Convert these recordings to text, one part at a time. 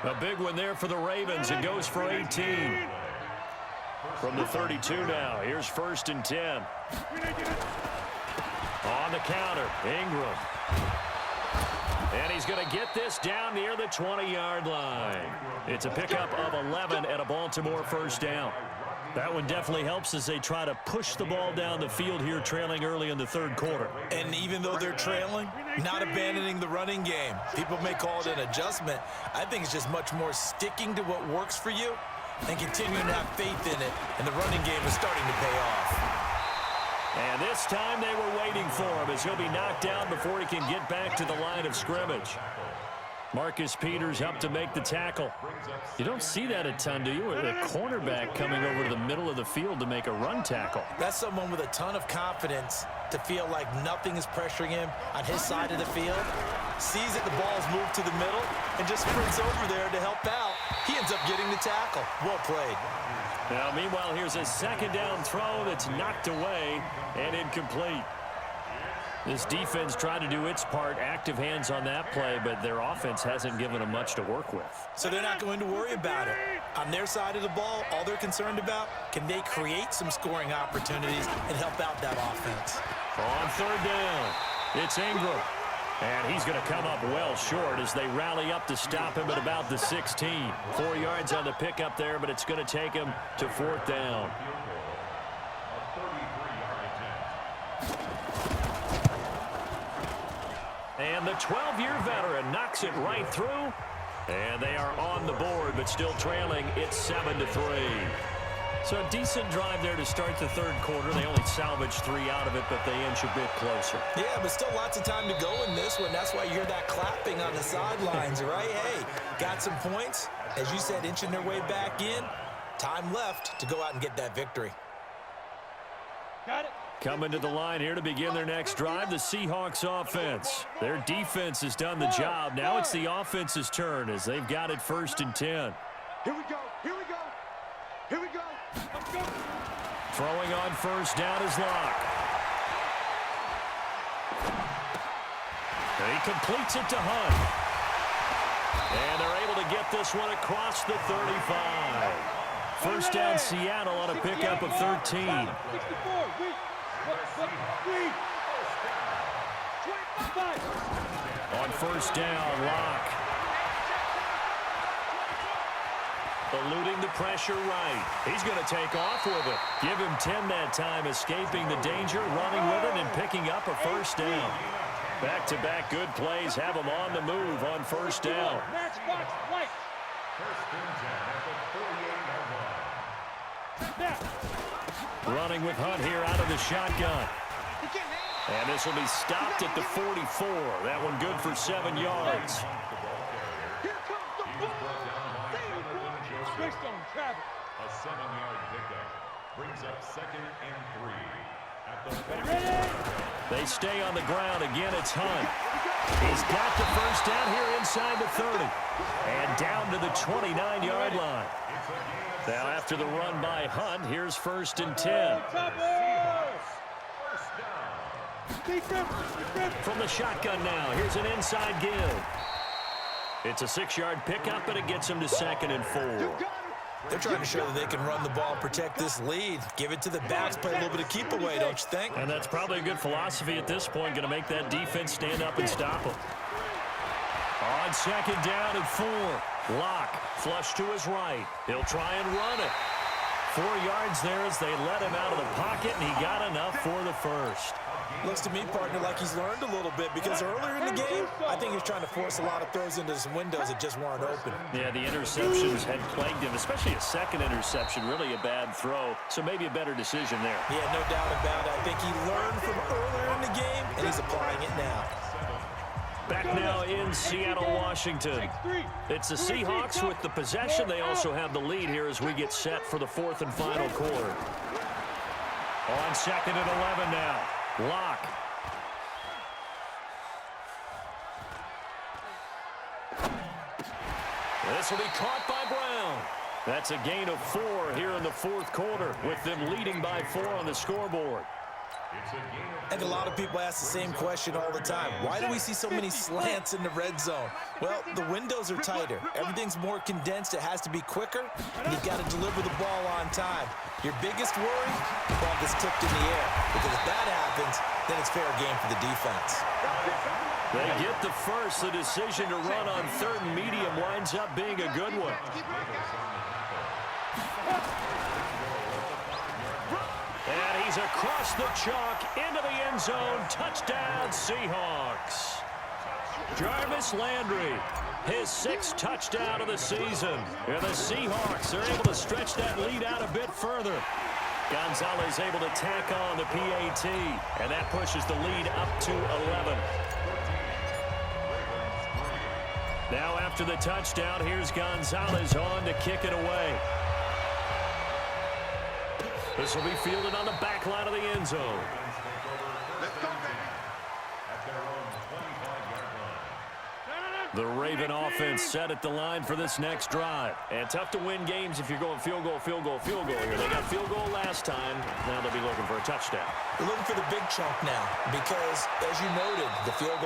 A big one there for the Ravens. It goes for 18. From the 32 now, here's 1st and 10. On the counter, Ingram. And he's going to get this down near the 20-yard line. It's a pickup of 11 and a Baltimore first down. That one definitely helps as they try to push the ball down the field here, trailing early in the third quarter. And even though they're trailing, not abandoning the running game. People may call it an adjustment. I think it's just much more sticking to what works for you and continuing to have faith in it. And the running game is starting to pay off. And this time they were waiting for him as he'll be knocked down before he can get back to the line of scrimmage. Marcus Peters up to make the tackle. You don't see that a ton, do you? A cornerback coming over to the middle of the field to make a run tackle. That's someone with a ton of confidence to feel like nothing is pressuring him on his side of the field. Sees that the ball is moved to the middle and just sprints over there to help out. He ends up getting the tackle. Well played. Now, meanwhile, here's a second down throw that's knocked away and incomplete. This defense tried to do its part, active hands on that play, but their offense hasn't given them much to work with. So they're not going to worry about it. On their side of the ball, all they're concerned about, can they create some scoring opportunities and help out that offense? On third down, it's Ingram. And he's going to come up well short as they rally up to stop him at about the 16. 4 yards on the pickup there, but it's going to take him to 4th down. And the 12-year veteran knocks it right through. And they are on the board, but still trailing. It's 7-3. So a decent drive there to start the third quarter. They only salvaged 3 out of it, but they inch a bit closer. Yeah, but still lots of time to go in this one. That's why you hear that clapping on the sidelines, right? Hey, got some points. As you said, inching their way back in. Time left to go out and get that victory. Got it. Coming to the line here to begin their next drive, the Seahawks offense. Their defense has done the job. Now it's the offense's turn as they've got it 1st and 10. Here we go. Here we go. Here we go. Let's go. Throwing on first down is Locke. And he completes it to Hunt. And they're able to get this one across the 35. First down Seattle on a pickup of 13. On first down, Locke. Eluding the pressure right. He's going to take off with it. Give him 10 that time, escaping the danger, running with it, and picking up a first down. Back-to-back good plays have him on the move on first down. Running with Hunt here out of the shotgun. And this will be stopped at the 44. That one good for 7 yards. Here comes the ball. Switched on Travis. A 7-yard pickup brings up 2nd and 3. At the They stay on the ground. Again, it's Hunt. He's got the first down here inside the 30. And down to the 29-yard line. Now after the run by Hunt, here's 1st and 10. From the shotgun now, here's an inside give. It's a 6-yard pickup, but it gets him to 2nd and 4. They're trying to show that they can run the ball, protect this lead. Give it to the backs, play a little bit of keep away, don't you think? And that's probably a good philosophy at this point, going to make that defense stand up and stop them. On 2nd down and 4. Locke, flush to his right. He'll try and run it. 4 yards there as they let him out of the pocket, and he got enough for the first. Looks to me, partner, like he's learned a little bit because earlier in the game, I think he's trying to force a lot of throws into some windows that just weren't open. Yeah, the interceptions had plagued him, especially a second interception, really a bad throw. So maybe a better decision there. Yeah, no doubt about it. I think he learned from earlier in the game, and he's applying it now. Back now in Seattle, Washington. It's the Seahawks with the possession. They also have the lead here as we get set for the 4th and final quarter. On 2nd and 11 now. Locke. This will be caught by Brown. That's a gain of 4 here in the 4th quarter with them leading by 4 on the scoreboard. And a lot of people ask the same question all the time. Why do we see so many slants in the red zone? Well, the windows are tighter. Everything's more condensed. It has to be quicker, and you've got to deliver the ball on time. Your biggest worry, the ball gets tipped in the air. Because if that happens, then it's fair game for the defense. They get the first. The decision to run on third and medium winds up being a good one. And he's across the chalk into the end zone. Touchdown, Seahawks. Jarvis Landry, his 6th touchdown of the season. And the Seahawks are able to stretch that lead out a bit further. Gonzalez able to tack on the PAT, and that pushes the lead up to 11. Now after the touchdown, here's Gonzalez on to kick it away. This will be fielded on the back line of the end zone. Let's go, man. The Raven offense set at the line for this next drive. And tough to win games if you're going field goal, field goal, field goal here. They got field goal last time. Now they'll be looking for a touchdown. They're looking for the big chunk now because, as you noted, the field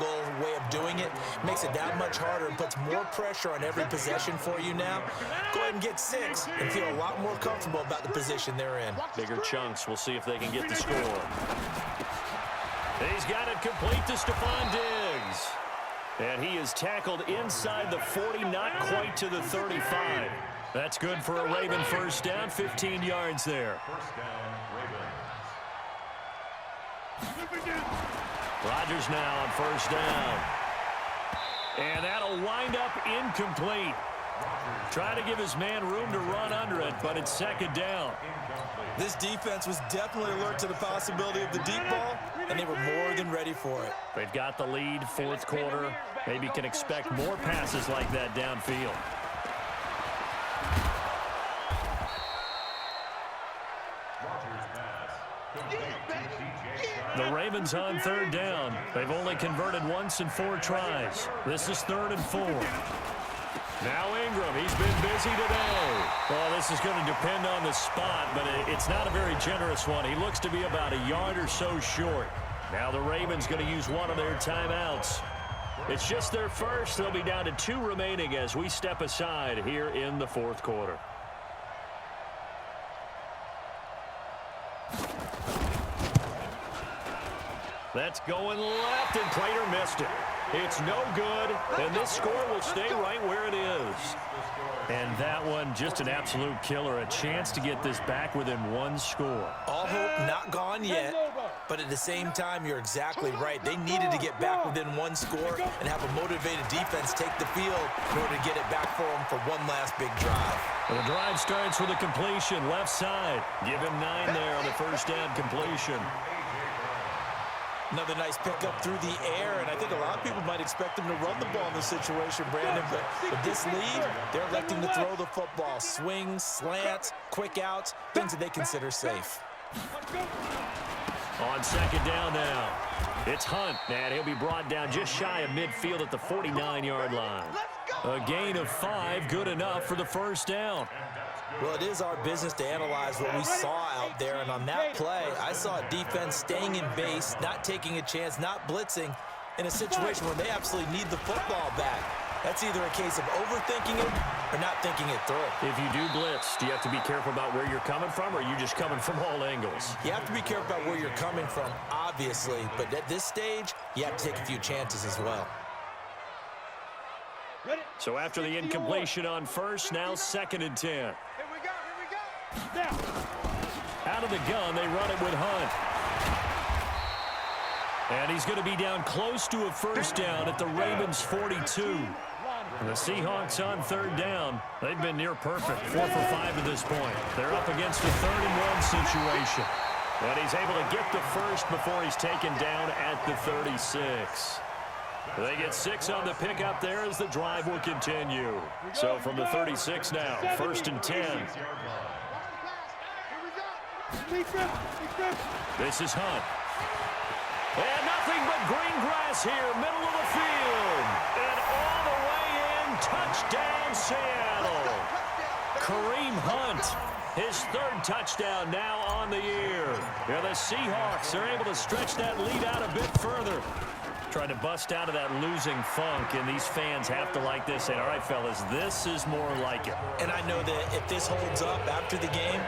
goal way of doing it makes it that much harder and puts more pressure on every possession for you now. Go ahead and get 6 and feel a lot more comfortable about the position they're in. Bigger chunks. We'll see if they can get the score. He's got it complete to Stephon Diggs. And he is tackled inside the 40, not quite to the 35. That's good for a Raven first down, 15 yards there. First down, Ravens. Rodgers now on first down. And that'll wind up incomplete. Try to give his man room to run under it, but it's second down. This defense was definitely alert to the possibility of the deep ball, and they were more than ready for it. They've got the lead, fourth quarter. Maybe can expect more passes like that downfield. The Ravens on third down. They've only converted once in 4 tries. This is 3rd and 4. Now Ingram, he's been busy today. Well, this is going to depend on the spot, but it's not a very generous one. He looks to be about a yard or so short. Now the Ravens going to use one of their timeouts. It's just their first. They'll be down to 2 remaining as we step aside here in the fourth quarter. That's going left, and Prater missed it. It's no good, and this score will stay right where it is. And that one, just an absolute killer. A chance to get this back within 1 score. All hope not gone yet, but at the same time, you're exactly right. They needed to get back within 1 score and have a motivated defense take the field in order to get it back for them for one last big drive. Well, the drive starts with a completion, left side. Give him 9 there on the first down completion. Another nice pickup through the air, and I think a lot of people might expect them to run the ball in this situation, Brandon, but with this lead, they're electing to throw the football. Swings, slants, quick outs, things that they consider safe. On second down now, it's Hunt, and he'll be brought down just shy of midfield at the 49-yard line. A gain of 5, good enough for the first down. Well, it is our business to analyze what we saw out there, and on that play, I saw a defense staying in base, not taking a chance, not blitzing, in a situation where they absolutely need the football back. That's either a case of overthinking it or not thinking it through. If you do blitz, do you have to be careful about where you're coming from, or are you just coming from all angles? You have to be careful about where you're coming from, obviously, but at this stage, you have to take a few chances as well. So after the incompletion on first, now 2nd and 10. Here we go. Out of the gun, they run it with Hunt. And he's going to be down close to a first down at the Ravens' 42. And the Seahawks on third down. They've been near perfect, 4 for 5 at this point. They're up against a 3rd and 1 situation. And he's able to get the first before he's taken down at the 36. They get 6 on the pickup there as the drive will continue. So from the 36 now, 1st and 10. This is Hunt. And nothing but green grass here, middle of the field. And all the way in, touchdown Seattle. Kareem Hunt His third touchdown now on the year. Yeah, the Seahawks are able to stretch that lead out a bit further. Trying to bust out of that losing funk, and these fans have to like this. And all right, fellas, this is more like it. And I know that if this holds up after the game,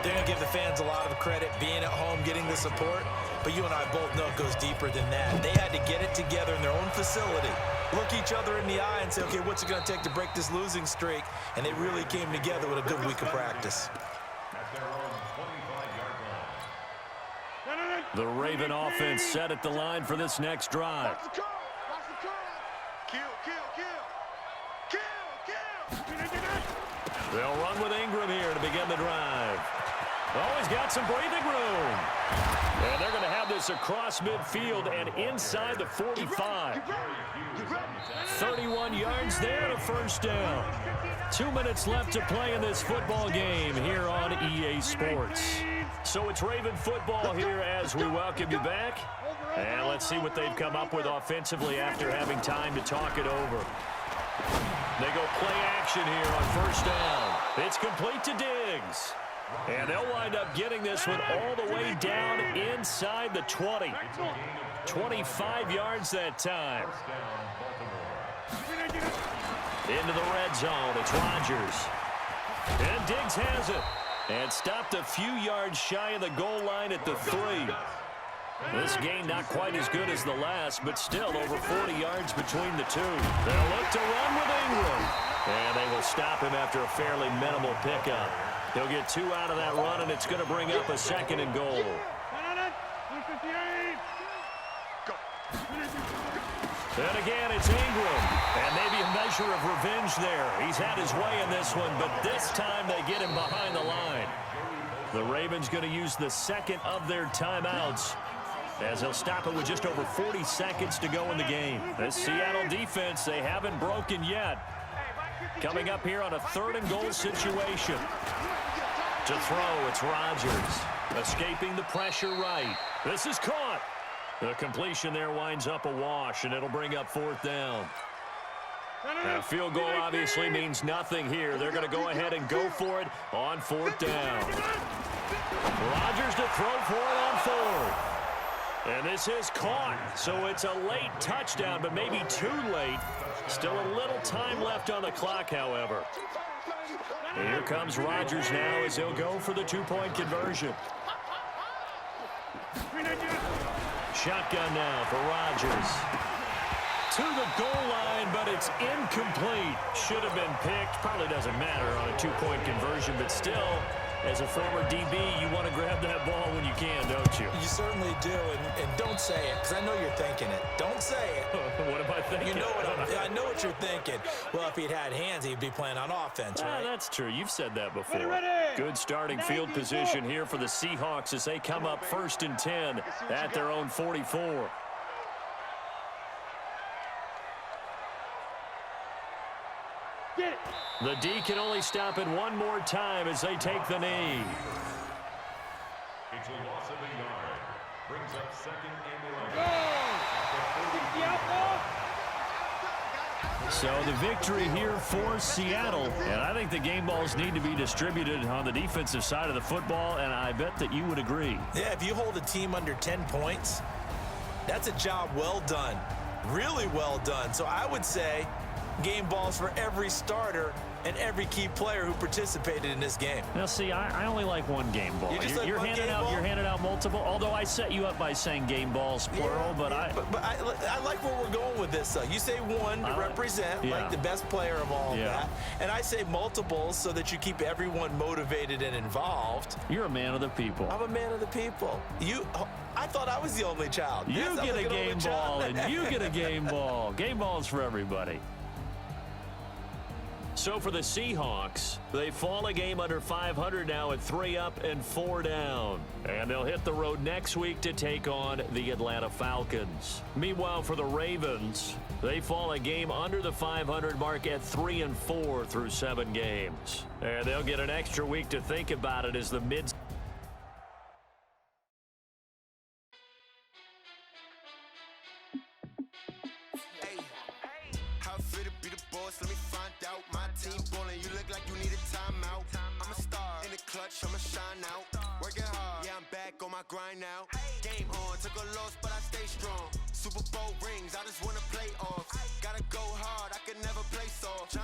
they're going to give the fans a lot of credit, being at home, getting the support. But you and I both know it goes deeper than that. They had to get it together in their own facility, look each other in the eye and say, okay, what's it going to take to break this losing streak? And they really came together with a good week of practice. The Raven offense set at the line for this next drive. Watch the curl. Watch the curl. Kill, kill, kill. Kill, kill. They'll run with Ingram here to begin the drive. Oh, he's got some breathing room. And they're going to have this across midfield and inside the 45. 31 yards there and a first down. 2 minutes left to play in this football game here on EA Sports. So it's Raven football here as we welcome you back. And let's see what they've come up with offensively after having time to talk it over. They go play action here on first down. It's complete to Diggs. And they'll wind up getting this one all the way down inside the 20. 25 yards that time. Into the red zone, it's Rodgers. And Diggs has it. And stopped a few yards shy of the goal line at the 3. This game not quite as good as the last, but still over 40 yards between the two. They'll look to run with Ingram. And they will stop him after a fairly minimal pickup. He'll get 2 out of that run, and it's going to bring up a second and goal. And again, it's Ingram. And maybe a measure of revenge there. He's had his way in this one, but this time they get him behind the line. The Ravens going to use the second of their timeouts as they'll stop it with just over 40 seconds to go in the game. This Seattle defense, they haven't broken yet. Coming up here on a 3rd and goal situation. To throw, it's Rodgers. Escaping the pressure right. This is caught. The completion there winds up a wash, and it'll bring up 4th down. A field goal obviously means nothing here. They're going to go ahead and go for it on 4th down. Rodgers to throw for it on 4th. And this is caught, so it's a late touchdown, but maybe too late. Still a little time left on the clock, however. Here comes Rodgers now as he'll go for the 2-point conversion. Shotgun now for Rodgers. To the goal line, but it's incomplete. Should have been picked. Probably doesn't matter on a 2-point conversion, but still, as a former DB, you want to grab that ball when you can, don't you? You certainly do, and don't say it, because I know you're thinking it. Don't say it. What am I thinking? You know I know what you're thinking. Well, if he'd had hands, he'd be playing on offense, right? That's true. You've said that before. Good starting field position here for the Seahawks as they come up 1st and 10 at their own 44. The D can only stop it one more time as they take the knee. It's a loss of a yard. Brings up 2nd and 11. So the victory here for Seattle. And I think the game balls need to be distributed on the defensive side of the football, and I bet that you would agree. Yeah, if you hold a team under 10 points, that's a job well done. Really well done. So I would say game balls for every starter and every key player who participated in this game. Now, see, I only like one game ball. You're handing out multiple, although I set you up by saying game balls, plural, but I like where we're going with this, though. You say one to represent, like the best player of all of that, and I say multiples so that you keep everyone motivated and involved. You're a man of the people. I'm a man of the people. I thought I was the only child. You get a game ball, and you get a game ball. Game balls for everybody. So for the Seahawks, they fall a game under 500 now at 3 up and 4 down. And they'll hit the road next week to take on the Atlanta Falcons. Meanwhile, for the Ravens, they fall a game under the 500 mark at 3 and 4 through 7 games. And they'll get an extra week to think about it as the mid. Let me find out my team ballin'. You look like you need a timeout. I'm a star in the club. clutch, I'ma shine out. Working hard, yeah, I'm back on my grind now. Game on, took a loss, but I stay strong. Super Bowl rings, I just wanna play off. Gotta go hard, I can never play soft.